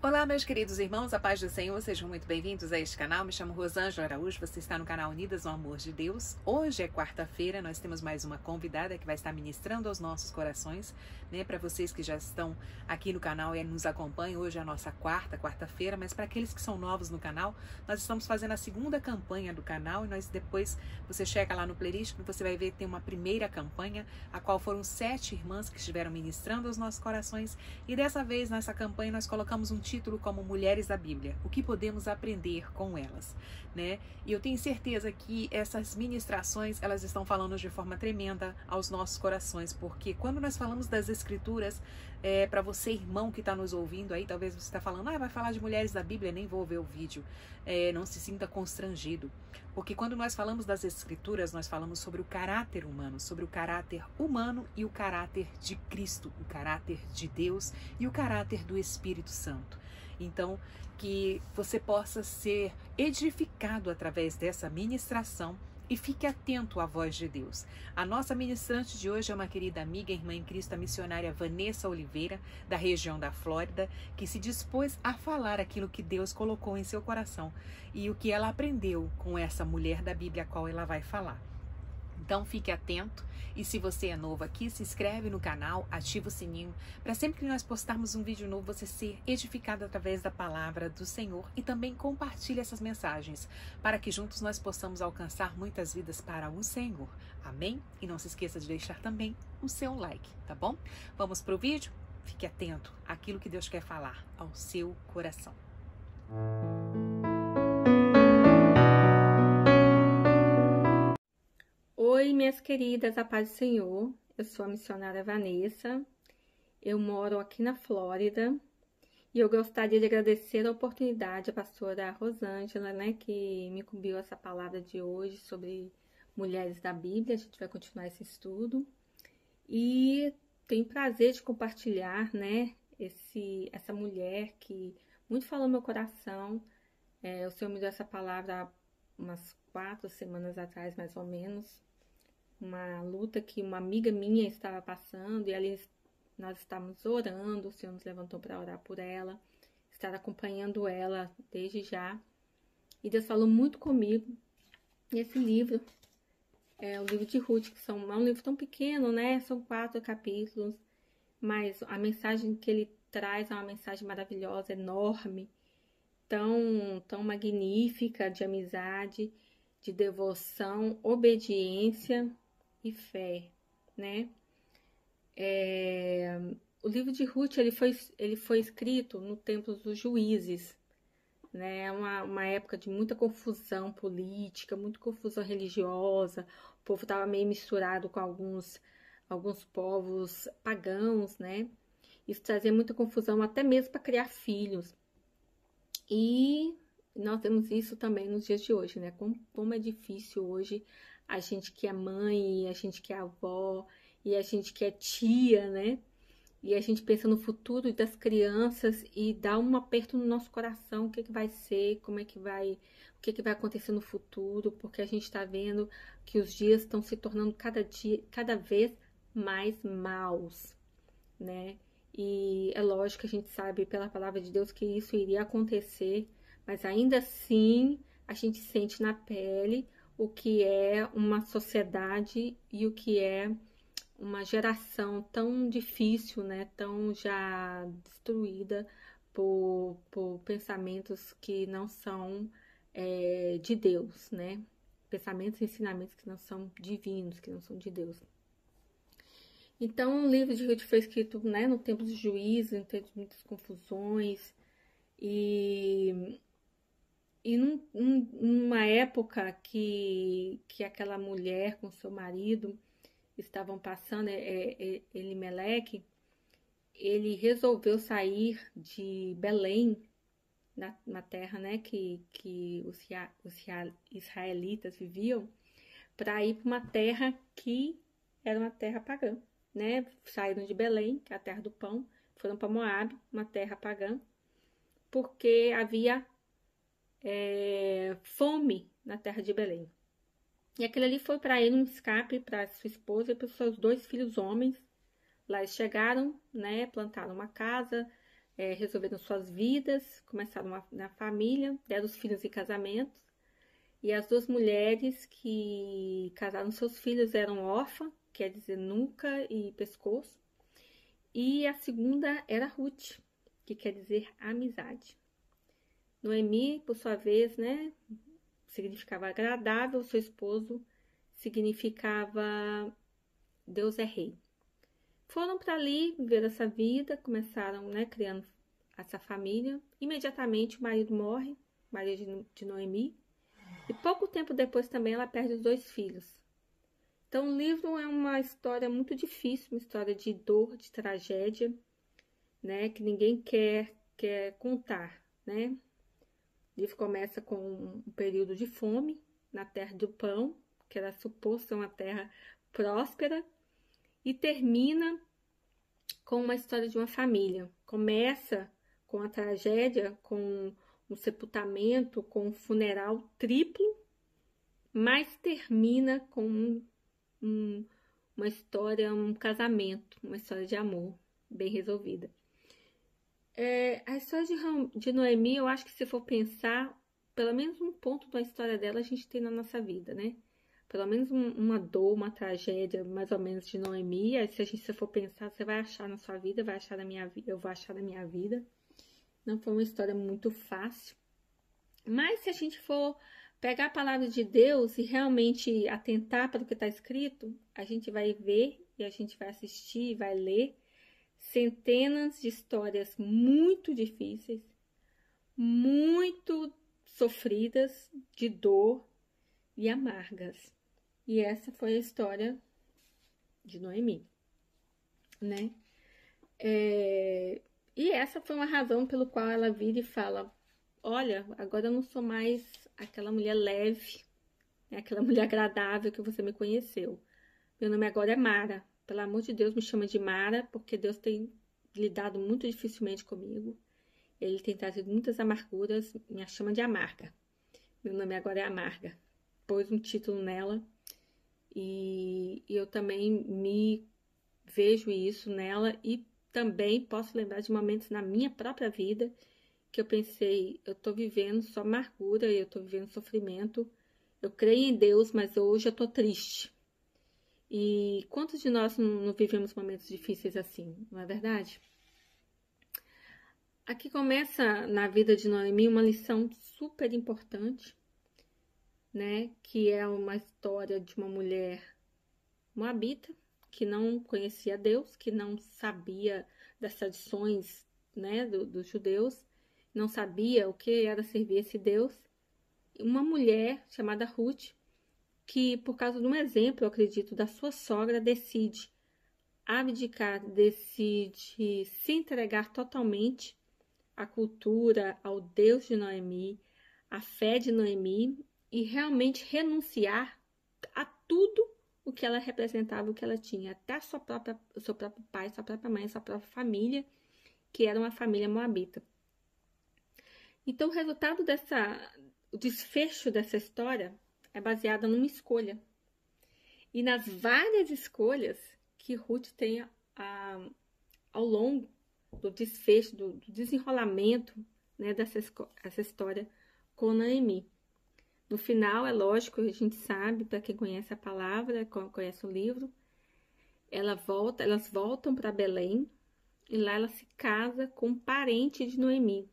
Olá, meus queridos irmãos, a paz do Senhor, sejam muito bem-vindos a este canal. Me chamo Rosângela Araújo, você está no canal Unidas no Amor de Deus. Hoje é quarta-feira, nós temos mais uma convidada que vai estar ministrando aos nossos corações, né? Para vocês que já estão aqui no canal e nos acompanham, hoje é a nossa quarta-feira, mas para aqueles que são novos no canal, nós estamos fazendo a segunda campanha do canal e nós depois, você chega lá no playlist, você vai ver que tem uma primeira campanha, a qual foram 7 irmãs que estiveram ministrando aos nossos corações, e dessa vez, nessa campanha, nós colocamos um título como Mulheres da Bíblia, o que podemos aprender com elas, né? E eu tenho certeza que essas ministrações, elas estão falando de forma tremenda aos nossos corações, porque quando nós falamos das Escrituras, para você, irmão que está nos ouvindo aí, talvez você está falando, vai falar de mulheres da Bíblia, nem vou ver o vídeo, não se sinta constrangido, porque quando nós falamos das Escrituras, nós falamos sobre o caráter humano, sobre o caráter humano e o caráter de Cristo, o caráter de Deus e o caráter do Espírito Santo. Então, que você possa ser edificado através dessa ministração e fique atento à voz de Deus. A nossa ministrante de hoje é uma querida amiga, irmã em Cristo, a missionária Vanessa Oliveira, da região da Flórida, que se dispôs a falar aquilo que Deus colocou em seu coração e o que ela aprendeu com essa mulher da Bíblia, a qual ela vai falar. Então fique atento, e se você é novo aqui, se inscreve no canal, ativa o sininho, para sempre que nós postarmos um vídeo novo, você ser edificado através da palavra do Senhor, e também compartilhe essas mensagens, para que juntos nós possamos alcançar muitas vidas para o Senhor. Amém? E não se esqueça de deixar também o seu like, tá bom? Vamos para o vídeo? Fique atento àquilo que Deus quer falar ao seu coração. Oi, minhas queridas, a paz do Senhor. Eu sou a missionária Vanessa. Eu moro aqui na Flórida e eu gostaria de agradecer a oportunidade à pastora Rosângela, né, que me incumbiu essa palavra de hoje sobre mulheres da Bíblia. A gente vai continuar esse estudo e tenho prazer de compartilhar, né, essa mulher que muito falou no meu coração. O Senhor me deu essa palavra há umas 4 semanas atrás, mais ou menos. Uma luta que uma amiga minha estava passando e ali nós estávamos orando, o Senhor nos levantou para orar por ela, estar acompanhando ela desde já. E Deus falou muito comigo. E esse livro é o livro de Ruth, que é um livro tão pequeno, né? São 4 capítulos, mas a mensagem que ele traz é uma mensagem maravilhosa, enorme, tão magnífica, de amizade, de devoção, obediência e fé, né? O livro de Ruth ele foi escrito no tempo dos juízes, né? Uma época de muita confusão política, muita confusão religiosa. O povo estava meio misturado com alguns povos pagãos, né? Isso trazia muita confusão até mesmo para criar filhos. E nós temos isso também nos dias de hoje, né? Como é difícil hoje a gente que é mãe, a gente que é avó, e a gente que é tia, né? E a gente pensa no futuro das crianças e dá um aperto no nosso coração, o que vai ser, o que vai acontecer no futuro, porque a gente está vendo que os dias estão se tornando cada vez mais maus, né? E é lógico que a gente sabe pela palavra de Deus que isso iria acontecer, mas ainda assim a gente sente na pele o que é uma sociedade e o que é uma geração tão difícil, né? Tão já destruída por pensamentos que não são de Deus, né? Pensamentos e ensinamentos que não são divinos, que não são de Deus. Então, o livro de Ruth foi escrito, né, no tempo dos juízes, em tempos de muitas confusões, e numa época que aquela mulher com seu marido estavam passando, Elimeleque, ele resolveu sair de Belém, na terra, né, que os israelitas viviam, para ir para uma terra que era uma terra pagã. Né? Saíram de Belém, que é a terra do pão, foram para Moabe, uma terra pagã, porque havia fome na terra de Belém. E aquele ali foi para ele um escape para sua esposa e para os seus 2 filhos homens. Lá eles chegaram, né? Plantaram uma casa, resolveram suas vidas, começaram na família, deram os filhos em casamento. E as duas mulheres que casaram seus filhos eram órfãs, quer dizer, nuca e pescoço. E a segunda era Ruth, que quer dizer amizade. Noemi, por sua vez, né, significava agradável, seu esposo significava Deus é rei. Foram para ali, viver essa vida, começaram, né, criando essa família. Imediatamente o marido morre, o marido de Noemi. E pouco tempo depois também ela perde os 2 filhos. Então o livro é uma história muito difícil, uma história de dor, de tragédia, né, que ninguém quer contar, né? O livro começa com um período de fome na terra do pão, que era suposto ser uma terra próspera, e termina com uma história de uma família. Começa com a tragédia, com um sepultamento, com um funeral triplo, mas termina com uma história, um casamento, uma história de amor bem resolvida. A história de Noemi, eu acho que se for pensar, pelo menos um ponto da história dela a gente tem na nossa vida, né? Pelo menos uma dor, uma tragédia, mais ou menos, de Noemi. Aí, se você for pensar, você vai achar na sua vida, vai achar na minha vida, eu vou achar na minha vida. Não foi uma história muito fácil. Mas se a gente for pegar a palavra de Deus e realmente atentar para o que está escrito, a gente vai ver e a gente vai assistir, vai ler centenas de histórias muito difíceis, muito sofridas, de dor e amargas. E essa foi a história de Noemi, né? E essa foi uma razão pelo qual ela vira e fala: olha, agora eu não sou mais aquela mulher leve, aquela mulher agradável que você me conheceu. Meu nome agora é Mara. Pelo amor de Deus, me chama de Mara, porque Deus tem lidado muito dificilmente comigo. Ele tem trazido muitas amarguras, me chama de Amarga. Meu nome agora é Amarga. Pôs um título nela e eu também me vejo isso nela e também posso lembrar de momentos na minha própria vida que eu pensei, eu tô vivendo só amargura, eu tô vivendo sofrimento. Eu creio em Deus, mas hoje eu tô triste. E quantos de nós não vivemos momentos difíceis assim, não é verdade? Aqui começa na vida de Noemi uma lição super importante, né? Que é uma história de uma mulher moabita que não conhecia Deus, que não sabia das tradições, né, dos judeus, não sabia o que era servir esse Deus. Uma mulher chamada Ruth, que por causa de um exemplo, eu acredito, da sua sogra, decide abdicar, decide se entregar totalmente à cultura, ao Deus de Noemi, à fé de Noemi e realmente renunciar a tudo o que ela representava, o que ela tinha, até o seu próprio pai, sua própria mãe, sua própria família, que era uma família moabita. Então, o desfecho dessa história é baseada numa escolha. E nas várias escolhas que Ruth tem ao longo do desfecho, do desenrolamento, né, essa história com Noemi. No final, é lógico, a gente sabe, para quem conhece a palavra, conhece o livro, elas voltam para Belém e lá ela se casa com um parente de Noemi.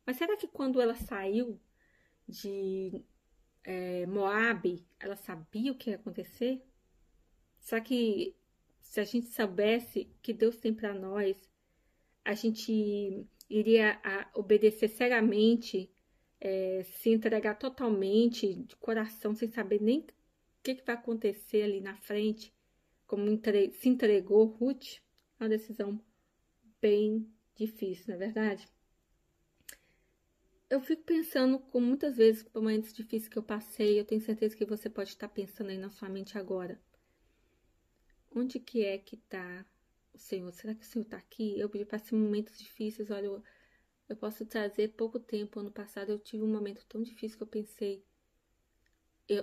Mas será que quando ela saiu de Moabe, ela sabia o que ia acontecer? Será que se a gente soubesse que Deus tem para nós, a gente iria obedecer cegamente, se entregar totalmente, de coração, sem saber nem o que vai acontecer ali na frente, como se entregou Ruth? É uma decisão bem difícil, não é verdade? Eu fico pensando, como muitas vezes, por momentos difíceis que eu passei, eu tenho certeza que você pode estar pensando aí na sua mente agora. Onde que é que está o Senhor? Será que o Senhor está aqui? Eu passei momentos difíceis, olha, eu posso trazer pouco tempo. Ano passado eu tive um momento tão difícil que eu pensei,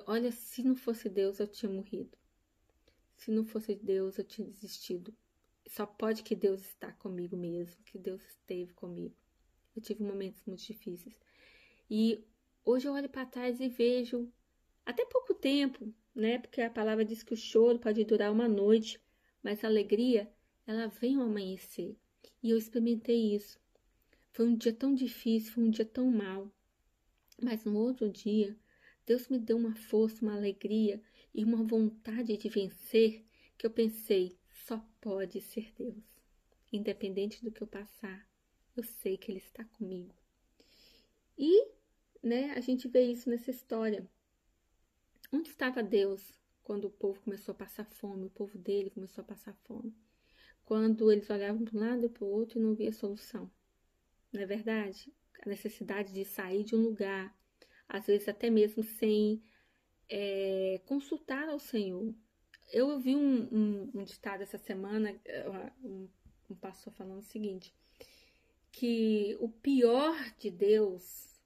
olha, se não fosse Deus eu tinha morrido. Se não fosse Deus eu tinha desistido. só pode que Deus está comigo mesmo, que Deus esteve comigo. Eu tive momentos muito difíceis. E hoje eu olho para trás e vejo, até pouco tempo, né? Porque a palavra diz que o choro pode durar uma noite, mas a alegria, ela vem ao amanhecer. E eu experimentei isso. Foi um dia tão difícil, foi um dia tão mau. Mas no outro dia, Deus me deu uma força, uma alegria e uma vontade de vencer que eu pensei, só pode ser Deus. Independente do que eu passar, eu sei que Ele está comigo. E, né, a gente vê isso nessa história. Onde estava Deus quando o povo começou a passar fome? O povo dele começou a passar fome. Quando eles olhavam para um lado e para o outro e não via solução. Não é verdade? A necessidade de sair de um lugar, às vezes até mesmo sem consultar ao Senhor. Eu ouvi um ditado essa semana, um pastor falando o seguinte, que o pior de Deus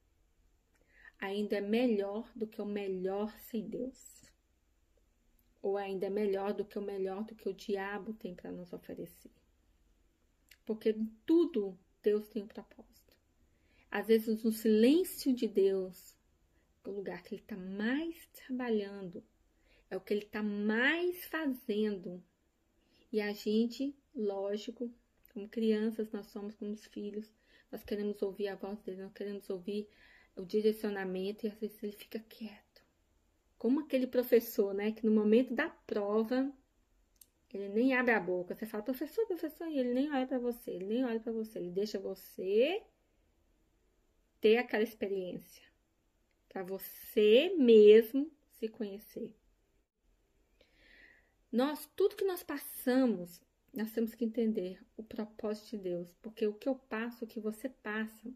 ainda é melhor do que o melhor sem Deus. Ou ainda é melhor do que o diabo tem para nos oferecer. Porque tudo Deus tem um propósito. Às vezes no silêncio de Deus, o lugar que Ele está mais trabalhando, é o que Ele está mais fazendo. E a gente, lógico, como crianças, nós somos como os filhos, nós queremos ouvir a voz dele, nós queremos ouvir o direcionamento e às vezes ele fica quieto. Como aquele professor, né, que no momento da prova, ele nem abre a boca. Você fala, professor, e ele nem olha para você, ele deixa você ter aquela experiência, para você mesmo se conhecer. Tudo que nós passamos, nós temos que entender o propósito de Deus, porque o que eu passo, o que você passa,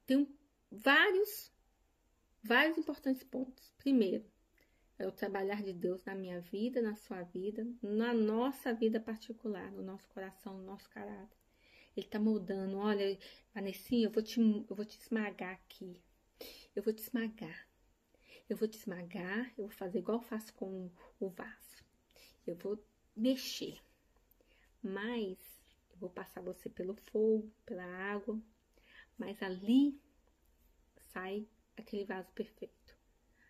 tem vários importantes pontos. Primeiro, é o trabalhar de Deus na minha vida, na sua vida, na nossa vida particular, no nosso coração, no nosso caráter. Ele tá moldando, olha, Vanessinha, eu vou te esmagar aqui. Eu vou te esmagar. Eu vou fazer igual eu faço com o vaso. Eu vou mexer. Mas eu vou passar você pelo fogo, pela água. Mas ali sai aquele vaso perfeito.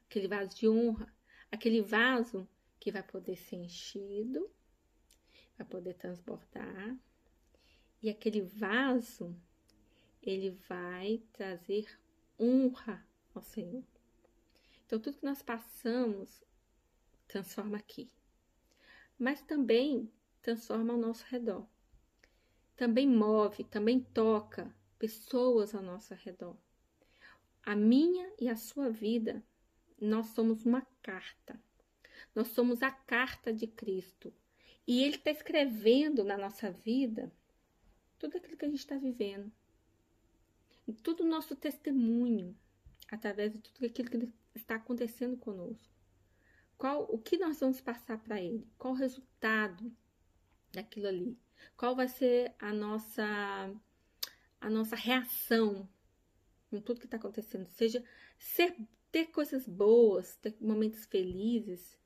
Aquele vaso de honra. Aquele vaso que vai poder ser enchido, vai poder transbordar. E aquele vaso, ele vai trazer honra ao Senhor. Então, tudo que nós passamos transforma aqui. Mas também transforma ao nosso redor. Também move, também toca pessoas ao nosso redor. A minha e a sua vida, nós somos uma carta. Nós somos a carta de Cristo. E Ele está escrevendo na nossa vida tudo aquilo que a gente está vivendo. E todo o nosso testemunho, através de tudo aquilo que está acontecendo conosco. O que nós vamos passar para Ele? Qual o resultado daquilo ali? Qual vai ser a nossa reação com tudo que está acontecendo? Seja ter coisas boas, ter momentos felizes,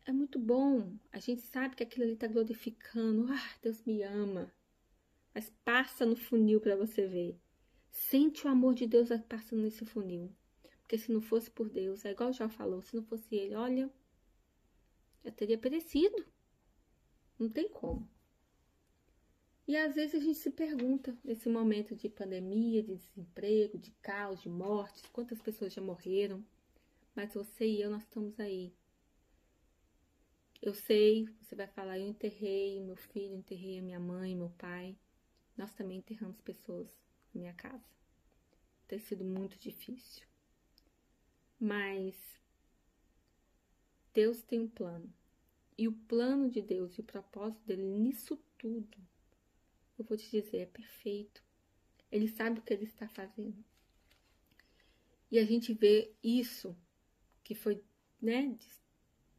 é muito bom. A gente sabe que aquilo ali está glorificando. Deus me ama. Mas passa no funil para você ver. Sente o amor de Deus passando nesse funil. Porque se não fosse por Deus, é igual já falou, se não fosse Ele, olha, eu teria perecido. Não tem como. E às vezes a gente se pergunta, nesse momento de pandemia, de desemprego, de caos, de mortes, quantas pessoas já morreram, mas você e eu, nós estamos aí. Eu sei, você vai falar, eu enterrei meu filho, enterrei a minha mãe, meu pai. Nós também enterramos pessoas na minha casa. Tem sido muito difícil. Mas Deus tem um plano. E o plano de Deus e o propósito dele nisso tudo, eu vou te dizer, é perfeito. Ele sabe o que ele está fazendo. E a gente vê isso que foi, né,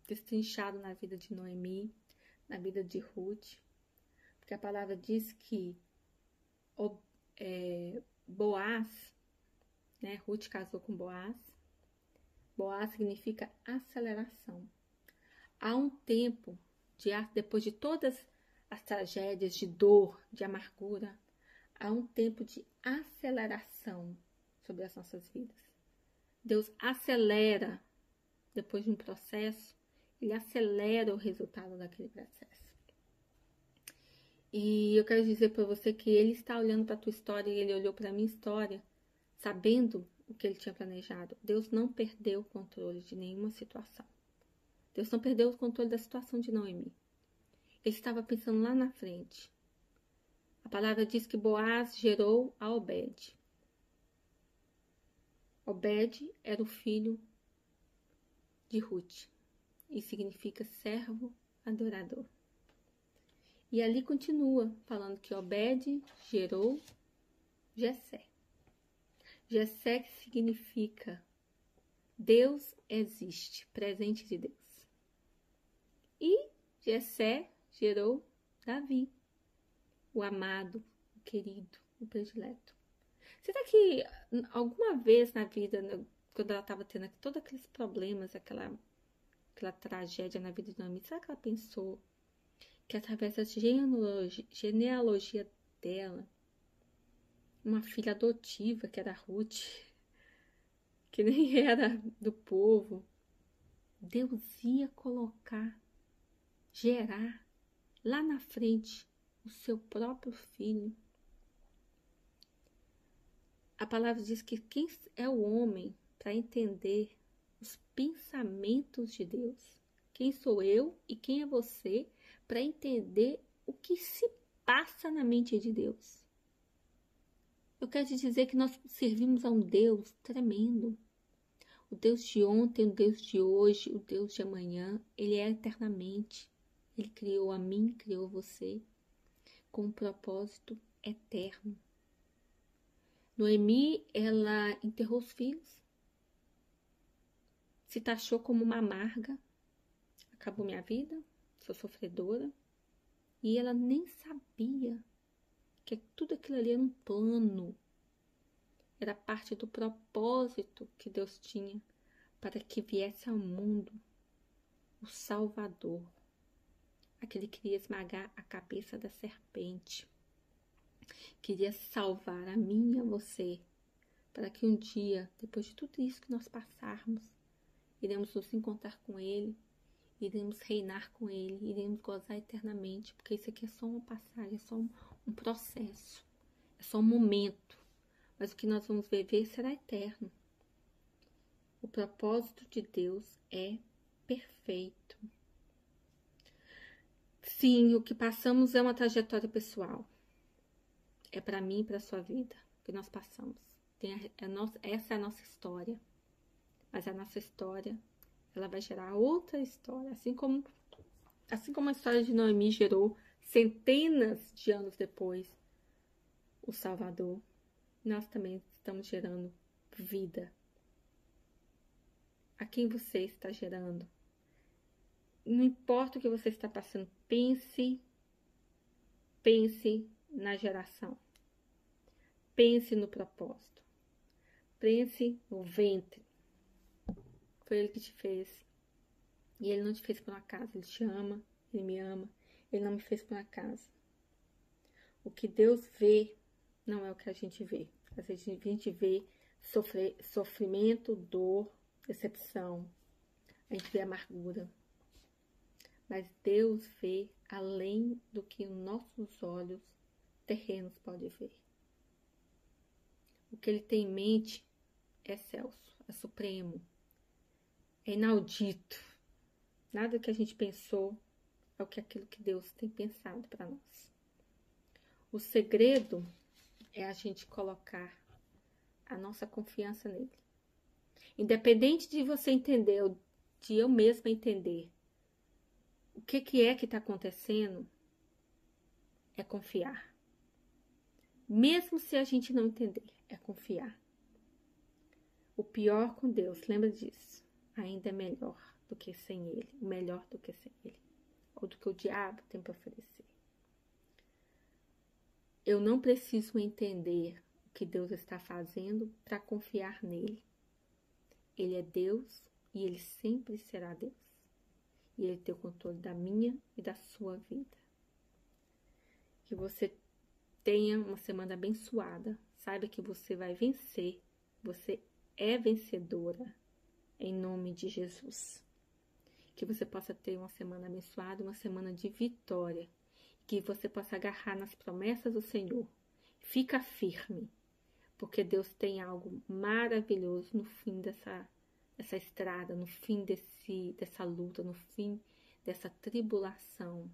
destrinchado na vida de Noemi, na vida de Ruth. Porque a palavra diz que Boaz, né, Ruth casou com Boaz. Boaz significa aceleração. Há um tempo depois de todas as tragédias, de dor, de amargura, há um tempo de aceleração sobre as nossas vidas. Deus acelera, depois de um processo, ele acelera o resultado daquele processo. E eu quero dizer para você que ele está olhando para a tua história, e ele olhou para a minha história, sabendo o que ele tinha planejado. Deus não perdeu o controle de nenhuma situação. Deus não perdeu o controle da situação de Noemi. Ele estava pensando lá na frente. A palavra diz que Boaz gerou a Obed. Obed era o filho de Ruth e significa servo adorador. E ali continua falando que Obed gerou Jessé. Jessé que significa Deus existe, presente de Deus. E Jessé gerou Davi, o amado, o querido, o predileto. Será que alguma vez na vida, quando ela estava tendo todos aqueles problemas, aquela tragédia na vida de Noemi, será que ela pensou que através da genealogia dela, uma filha adotiva, que era Ruth, que nem era do povo, Deus ia gerar lá na frente o seu próprio filho? A palavra diz que quem é o homem para entender os pensamentos de Deus? Quem sou eu e quem é você para entender o que se passa na mente de Deus? Eu quero te dizer que nós servimos a um Deus tremendo. O Deus de ontem, o Deus de hoje, o Deus de amanhã, ele é eternamente. Ele criou a mim, criou você, com um propósito eterno. Noemi, ela enterrou os filhos, se taxou como uma amarga, acabou minha vida, sou sofredora, e ela nem sabia que tudo aquilo ali era um plano, era parte do propósito que Deus tinha para que viesse ao mundo o Salvador, aquele que queria esmagar a cabeça da serpente, queria salvar a mim e a você, para que um dia, depois de tudo isso que nós passarmos, iremos nos encontrar com Ele, iremos reinar com Ele, iremos gozar eternamente, porque isso aqui é só uma passagem, é só um processo, é só um momento, mas o que nós vamos viver será eterno. O propósito de Deus é perfeito. Sim, o que passamos é uma trajetória pessoal. É para mim e para a sua vida que nós passamos. Essa é a nossa história. Mas a nossa história, ela vai gerar outra história. Assim como a história de Noemi gerou centenas de anos depois o Salvador, nós também estamos gerando vida. A quem você está gerando? Não importa o que você está passando, pense na geração. Pense no propósito. Pense no ventre. Foi Ele que te fez. E Ele não te fez por um acaso. Ele te ama, Ele me ama. Ele não me fez por um acaso. O que Deus vê não é o que a gente vê. A gente vê sofrimento, dor, decepção. A gente vê amargura. Mas Deus vê além do que os nossos olhos terrenos podem ver. O que Ele tem em mente é excelso, é supremo, é inaudito. Nada que a gente pensou é aquilo que Deus tem pensado para nós. O segredo é a gente colocar a nossa confiança nele. Independente de você entender, ou de eu mesma entender o que é que está acontecendo, é confiar. Mesmo se a gente não entender, é confiar. O pior com Deus, lembra disso, ainda é melhor do que sem Ele, melhor do que sem Ele, ou do que o diabo tem para oferecer. Eu não preciso entender o que Deus está fazendo para confiar nele. Ele é Deus e Ele sempre será Deus. e Ele tem o controle da minha e da sua vida. Que você tenha uma semana abençoada. Saiba que você vai vencer. Você é vencedora. Em nome de Jesus. Que você possa ter uma semana abençoada, uma semana de vitória. Que você possa agarrar nas promessas do Senhor. Fica firme. Porque Deus tem algo maravilhoso no fim dessa estrada, no fim dessa luta, no fim dessa tribulação.